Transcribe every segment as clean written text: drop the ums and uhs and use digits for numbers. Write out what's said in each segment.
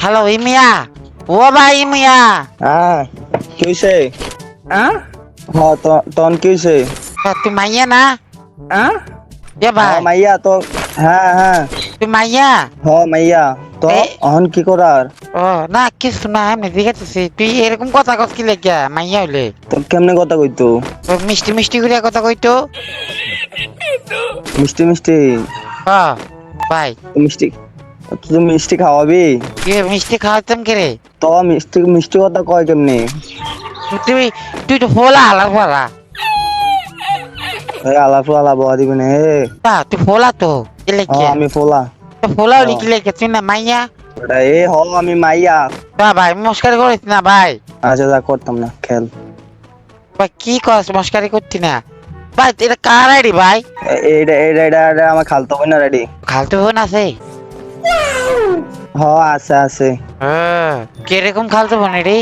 Hello ইমিয়া, ও ভাই ইমিয়া। হ্যাঁ কি হইছে? হ্যাঁ তখন কি হইছে? তুই মাইয়া না? হ্যাঁ এ ভাই মাইয়া তো। হ্যাঁ তুই মাইয়া? মাইয়া তো এ অহন কি করার? ও না কিছু না, এমনি জিজ্ঞাসা তুই এরকম কথা কস কি লেগিয়া মাইয়া হইলে? তো কেমনে কথা কইতো? ও মিষ্টি মিষ্টি করে কথা কইতো। মিষ্টি মিষ্টি? হ ভাই, মিষ্টি তুই মিষ্টি খাওয়াবি? কি মিষ্টি খাওয়াতাম কে রে? তো মিষ্টি মিষ্টি কথা কয় কেমনে? তুই তুই তো ফোলা হালার ফোলা। আলাপ আলাপ দিবি না হে। তুই ফোলা তো কি লেগিয়া? আমি ফোলা। ফোলা হইলে কি লেগিয়া? তুই না মাইয়া? আমি মাইয়া। ভাই মস্কারি করিস না ভাই। আচ্ছা যা করতাম না খেল। ভাই কি কস মস্কারি করতি না? ভাই এটা কার আইডি ভাই? এটা আমার খালতো বোন রেডি। খালতো বোন আছে? আছে আছে। কিরকম খালতো বোন রে?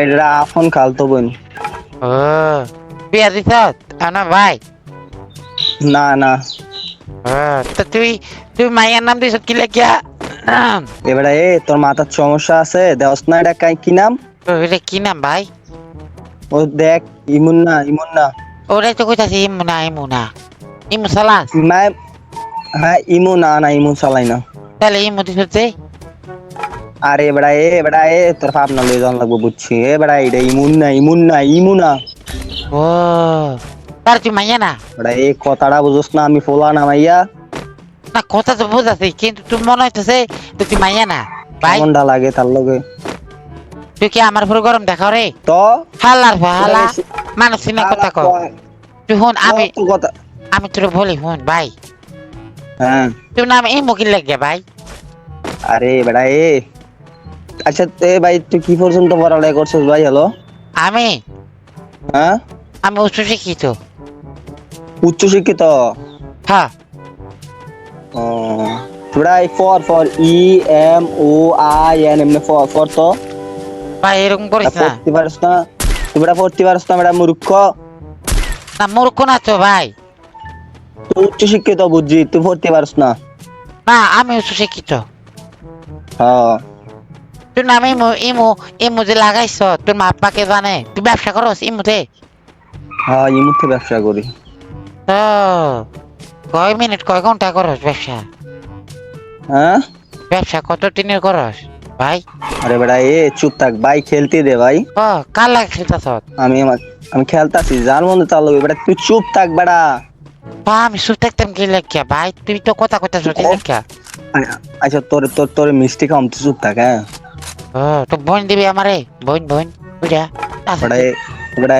এটা আফন খালতো বোন। ও বিয়া দিছ না ভাই? না না। তো তুই তুই মাইয়ার নাম দিছ কি লেগিয়া? এবারে তোর মাথার সমস্যা আছে দেওস না, এটা কি নাম? এটা কি নাম ভাই? ও দেখ, ইমুন না। ওরাই তো কইতাছি ইমুনা ইমুনা ইমু সালাস। ম্যাম হ্যাঁ না ইমুন চালাই না। তাহলে ইমু দিছ যে? আরে এবারে তোর ভাব না লয়ে যাওয়ান লাগবো বুঝছি। এটা ইমুনা। ও তার তুই মাইয়া না? কথাটা বুঝোস না, আমি ফোলা না মাইয়া। না কথা তো বুঝাছি, কিন্তু তুই মনে হইতেছে তুই মাইয়া না ভাই। কেমনটা লাগে তার লগে? তুই কি আমার পুরো গরম দেখাও রে? তো হালার হালা মানুষ চিনা কথা কও। তুই হুন কথা। আমি তোর বলি হুন ভাই, হ্যাঁ তোর নাম ইমু কি লেগে ভাই? আরে আচ্ছা ভাই তুই কি পর্যন্ত পড়ালেখা করছিস ভাই? হ্যালো আমি হ্যাঁ আমি উচ্চ শিক্ষিত। উচ্চ শিক্ষিত? হ্যাঁ ও তোরাই ফর EMOIN এমনি ফর তো ভাই এরকম করিস না। পড়তে পারিস না? তুই পড়তে পারিস না বেটা মূর্খ। না মূর্খ না তো ভাই। তুই উচ্চ শিক্ষিত বুঝছি, তুই পড়তে পারিস না। না আমি উচ্চ শিক্ষিত। হ্যাঁ তোর নাম ইমু ইমু ইমু যে লাগাইছ তোর মা আব্বাকে জানে তুই ব্যবসা করস ইমুতে? হ্যাঁ এই মুহূর্তে ব্যবসা করি। তো কয় মিনিট কয় ঘন্টা করস ব্যবসা? হ্যাঁ ব্যবসা কত দিনের করস ভাই? আরে বেটা চুপ থাক ভাই, খেলতে দে ভাই। ও কার লাগে খেলতাছ? আমি খেলতাছি যার মধ্যে তার লগে বেটা, তুই চুপ থাক বেটা। বা আমি সুখ থাকতাম কি লেখিয়া ভাই, তুই তো কথা কইতাছ কি লেখিয়া? আচ্ছা তোর মিষ্টি খাম, তুই চুপ থাক। হ্যাঁ ও তো বোন দিবি আমারে? বোন বোন বুঝা বেটা বেটা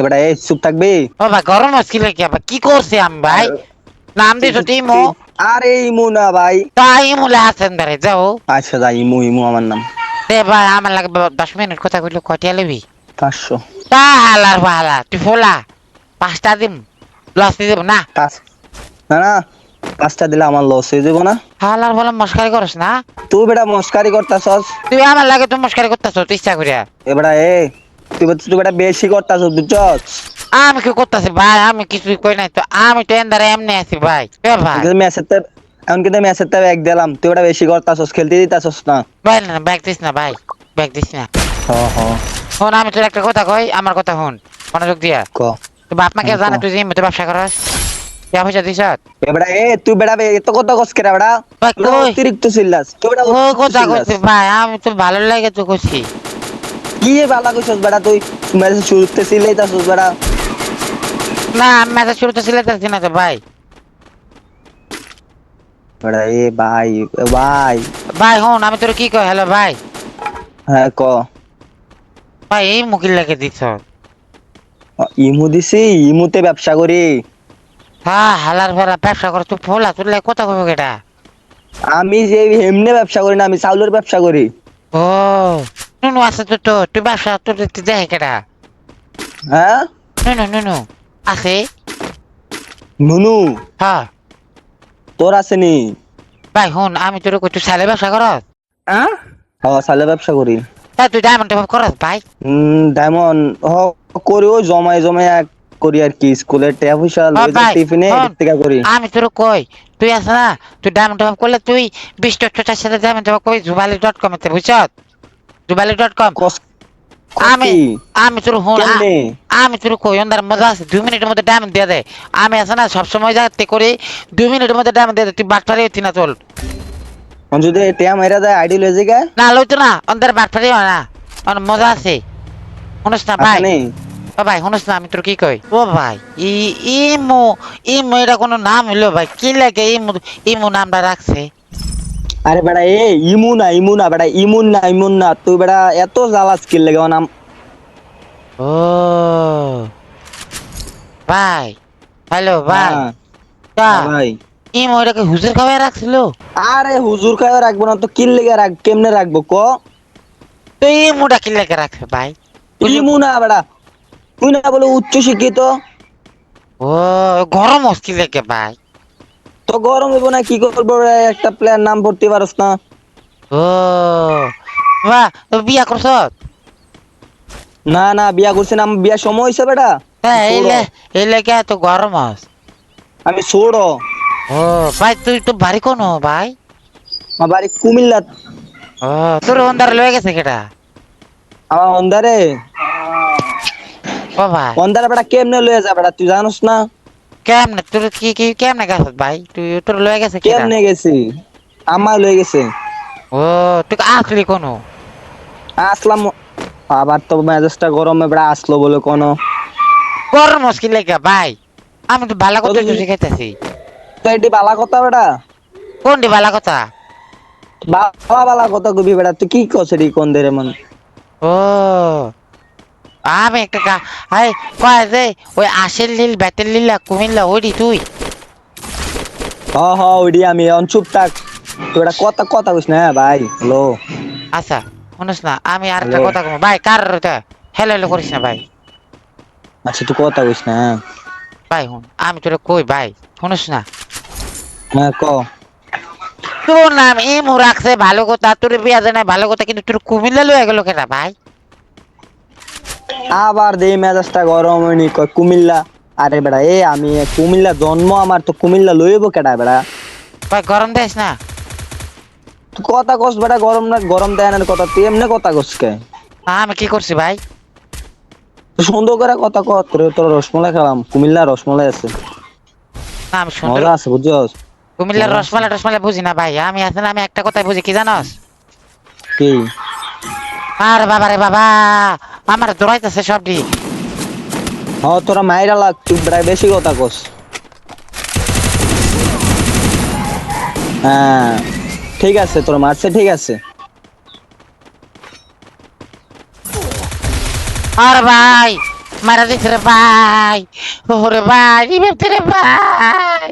বেটা চুপ থাকবি। ও ভাই গরম হচ্ছে কি লেখিয়া ভাই? কি করছি আমি ভাই? নাম দিছ ইমু? আরে ইমু না ভাই। তাই ইমুলে আছেন ধরে যাও। আচ্ছা যাই ইমু আমার নাম। দে ভাই আমার লাগে 10 মিনিট কথা কইলে কয়টা লবি? 500। তা হালার বালা তুই ফোলা 5টা দিম, লস দিব না। না না 5টা দিলে আমার লস হয়ে যাবো না? হালার বলে মস্কারি করস না? তুই বেটা মস্কারি করতাছস। তুই আমার লাগে তুই মস্কারি করতেছ ইচ্ছা করিয়া। এবারে তুই বেটা বেশি করতাছস বুঝছস? আমি কি করতেছি ভাই? আমি কিছুই কই নাই তো, আমি তো এন্দারে এমনি আছি ভাই। এ ভাই এখন কিন্তু ম্যাচের তে ব্যাগ দিলাম, তুই বেটা বেশি করতাছস, খেলতে দিতাছস না। ভাই না ব্যাগ দিস না ভাই, ব্যাগ দিস না। শোন আমি তোর একটা কথা কই, আমার কথা শুন মনোযোগ দিয়া। ক তুই বাপ মাকে জানে তুই যে এমনিতে ব্যবসা করস? টাকা পয়সা দিস? এবারে তুই বেটা এত কথা কস কেরা বেটা? ভাই তুই কই অতিরিক্ত চিল্লাস, তুই বেটা ও অতিরিক্ত কথা চিল্লাস। কইছি ভাই, আমি তো ভালো লাগে তো কইছি। কি বালা কইছস বেটা? তুই ম্যাচে শুরুতে চিল্লাইতাছস বেটা। না আমি ম্যাচের শুরুতে সিলেক্ট না তো ভাই। বেটা ভাই ভাই। ভাই শুন আমি তোর কি কই, হ্যালো ভাই। হ্যাঁ ক। ভাই এই মুকিল লাগে দিছ? ইমু দিছি, ইমুতে ব্যবসা করি। হ্যাঁ হালার ভরা ব্যবসা কর তুই, ফোলা তোর লাগে কথা কইব কেটা? আমি যে এমনি ব্যবসা করি না, আমি চাউলের ব্যবসা করি। ও নুনু আছে তো, তো তুই ব্যবসা তোর দেখতে যাই কেটা? হ্যাঁ নুনু আছে? নুনু হ্যাঁ তোর আসেনি? ভাই শুন আমি তোর কই তুই সালে ব্যবসা করস? হ্যাঁ চালে ব্যবসা করি। তাই তুই ডায়মন্ড করস ভাই? ডায়মন্ড করি, ওই জমায় জমায় করি আর কি, স্কুলের ট্যাব পয়সা ও লই ভাই টিফিনে হন, এদিক থেকে করি। আমি তোর কই তুই আস না, তুই ডায়মন্ড টপ করলে তুই 20টার সাথে ডায়মন্ড টপ কই জুবালি.com এতে বুঝছ, জুবালি.com। কস কস আমি কি আমি তোর হুন কেমনে? আমি তোর কই অন্ধার মজা আছে, 2 মিনিটের মধ্যে ডায়মন্ড দিয়ে দে। আমি আছে না সবসময় যাতে করি 2 মিনিটের মধ্যে ডায়মন্ড দিয়ে দে, তুই বাটপারি হইতি না চল। যদি ট্যাব মাইরা যায় আইডি লই যাগা না লইতো না, অন্ধার বাটপারি হয় না, অনেক মজা আছে। শুনিস না ভাই, আসানে। ও ভাই শুনিস না আমি তোর কি কই, ও ভাই ই ইমু ইমু এটা কোনো নাম হইলো ভাই, কি লাগে ইমু, ইমু নামটা রাখছে। আরে বেটা এ ইমু না বেটা, ইমুন না তুই বেটা এত জ্বালা স্কিল লাগে নাম। ও ভাই, হ্যালো ভাই, হ্যাঁ তা হ্যাঁ ভাই। ইমু এটাকে হুজুর খাওয়াই রাখছিল। আরে হুজুর খায় রাখবো না তো কি লেগে রাখ, কেমনে রাখবো ক? তো ইমুটা কি লাগে রাখছে ভাই? ইমু না বেটা, তুই না বলে উচ্চ শিক্ষিত। ও গরম হচ্ছে লেগে ভাই। তো গরম হইব না কি করবো রে, একটা প্লেয়ার নাম পড়তে পারস না? ও বাহ, তো বিয়া করছ? না না বিয়া করছি না, আমার বিয়ার সময় হয়েছে বেটা। হ্যাঁ ছোড়ো, এই লেগে এত গরম হস। আমি ছোড়ো। ও ভাই তুই তো ভারী কোনো ভাই। আমার বাড়ি কুমিল্লা। ও তোর অন্ধার লয়ে গেছে কেটা? আমার অন্ধারে, ও ভাই অন্ধারে বেটা কেমনে লয়ে যা বেটা তুই জানোস না? কেমনে তোর কি কেমনে গেছ ভাই, তুই তোর লয়ে গেছে কেটা? কেমনে গেছি, আমার লয়ে গেছে। ও তুই আসলি কোনো? আসলাম, আবার তো মেজাজটা গরমে বেড়া আসলো বলে কোনো। গরম মুশকিল লেগে ভাই, আমি তো ভালো কথা একটু শিখাইতেছি। তো এটি বালা কথা বেটা, কোনটি ভালো কথা? বালা বালা কথা কবি বেটা, তুই কি কস এটি কোন দেরে মন? ও আমি একটা হাই কয় যে ওই আশের লীল ব্যাটের লীলা কুমিল্লা ওইটি তুই? হ হ ওইডি আমি অন চুপ থাক, তুই এটা কথা কথা কইস না হ্যাঁ ভাই। হ্যালো আচ্ছা শুনিস না, আমি আর একটা হ্যালো, কথা কম ভাই, কার ওটা হেলো হেলো করিস না ভাই। আচ্ছা তুই কথা কইস না হ্যাঁ। ভাই শুন আমি তোরে কই ভাই, শুনিস না, হ্যাঁ ক। তোর নাম ইমু রাখছে ভালো কথা, তোর বিয়া জানাই ভালো কথা, কিন্তু তোর কুমিল্লা লয়ে গেল কেনা ভাই? আবার দেই মেজাজটা গরম হয়নি কয় কুমিল্লা। আরে বেড়া এ আমি কুমিল্লা জন্ম আমার, তো কুমিল্লা লইব কেডা বেড়া? ভাই গরম দেশ না। তুই কথা কস বেটা, গরম না গরম দেয় না কথা, তুই এমনি কথা কস কে? আমি কি করছি ভাই? তুই সুন্দর করে কথা কর, তোর তোর রসমলাই খেলাম, কুমিল্লা রসমলাই আছে, না আমি সুন্দর মজা আছে বুঝছস? কুমিল্লার মজা আছে। রসমালাই টসমালাই বুঝি না ভাই, আমি আছে না আমি একটা কথাই বুঝি কি জানস? কি? আর বাবা রে বাবা, আমার দৌড়াইতেছে সব দিক। হ তোরা মাইরা লাগ, তুই বেটা বেশি কথা কস। হ্যাঁ ঠিক আছে, তোর মারছে ঠিক আছে। আর ভাই মারা দিছে রে ভাই, ওরে ভাই রিবেতে রে ভাই।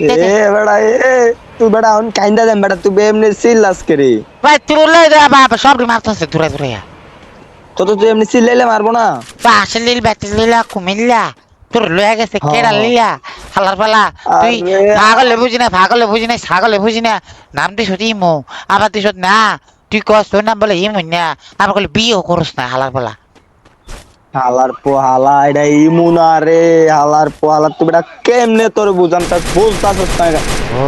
এ বেটা এ, তুই বেটা অন কাইন্দা দেন বেটা, তুই এমনি চিল্লাস কে রে? ভাই তুই লই দে বাবা, সব দি মারতেছে দূরে দূরে। তো তুই এমনি চিল্লাইলে মারবো না? বা আসল লিল ব্যাটের লিলা কুমিল্লা তোর লয়ে গেছে হ কেডা হ। লিলা হালার পালা। তুই আরে পাগলে বুঝি না, পাগলে বুঝি না, ছাগলে বুঝি না, নাম দিস ইমো, আবার দিস না, তুই কস তোর নাম বলে ইমো না, আবার বলে বিয়েও করস না হালার পালা। হালার পো হালা, এটা ইমুনা রে, হালার পো হালা, তুই বেটা কেমনে তোর বুঝাম, তা বুঝতাছস না? ও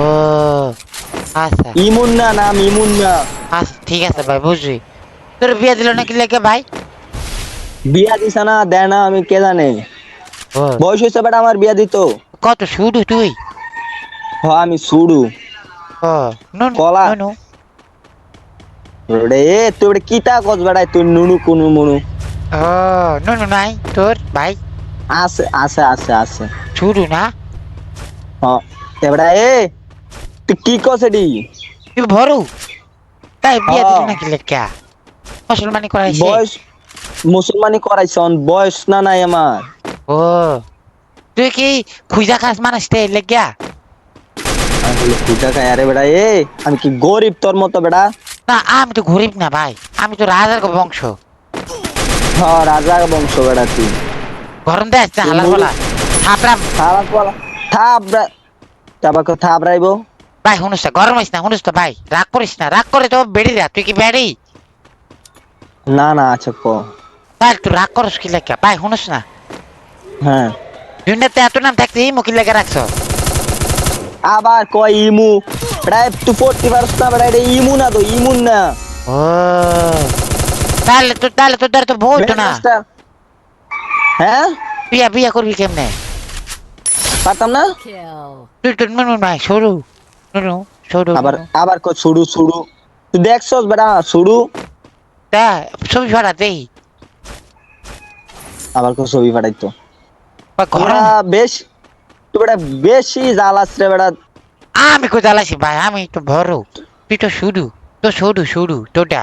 আচ্ছা ইমুন না, নাম ইমুন না। আচ্ছা ঠিক আছে ভাই বুঝছি। তোর বিয়ে দিল নাকি লেগে ভাই? বিয়া দিছে না দেয় না আমি কে জানে, ও বয়স হয়েছে বেটা আমার বিয়া দিত। কত শুধু তুই? হ আমি সুড়ু ও নুন কলা নুনু। রে, তুই বেটা কিতা কস বেড়াই, তুই নুনু কুনু মুনু? ও নুনু নাই তোর ভাই? আছে আছে আছে আছে। শুধু না? হ এবারে এ, তুই কি কস এডি? তুই ভরু তাই হ বিয়ে দিল নাকি লেখা? মুসলমানি করাইছে? বয়স মুসলমানি করাইছন, বয়স না নাই আমার। ও তুই কি খুঁজা খাস মানুষ তে লেগা? আমি বলি পূজা খাই, আরে বেড়া এ আমি কি গরিব তোর মতো বেড়া? না আমি তো গরিব না ভাই, আমি তো রাজার বংশ। হ রাজা বংশ বেড়া তুই। গরম দেশ না তুই হালার মুরু বলা থাপড়াম। খারাপ বলা, থাবরা তাবাক থাবরাইবো। ভাই শুনুস না, গরম হইস না, শুনুস তো ভাই, রাগ করিস না, রাগ করে তো বেড়ি যা, তুই কি বেড়ি? না না আচ্ছা ক। ভাই তুই রাগ করস কি লেখা ভাই, শুনুস না, হ্যাঁ দুনিয়াতে এত নাম থাকতে ইমো কি লেগে রাখছ? আবার কয় ইমু, বেটা তুই পড়তে পারছ না বেটা, এটা ইমু না তো, ইমুন না। ও তাহলে তো দ্বারা তো ভুল তো না। মেজাজটা, হ্যাঁ বিয়া বিয়া করবি কেমনে? পারতাম না। Kill. তুই তো নুনু নাই সরু নুনু সরু আবার নুনু আবার কয় ছুড়ু ছুড়ু, তুই দেখছস বেটা ছুড়ু, তা ছবি ছড়া দেই আবার কয় ছবি পাঠাইতো। ঘর তোরা বেশ, তুই বেটা বেশি জ্বালাস রে বেটা। আমি কোথায় জ্বালাইছি ভাই, আমি তো বড়, তুই তো শুরু তো শুরু তোটা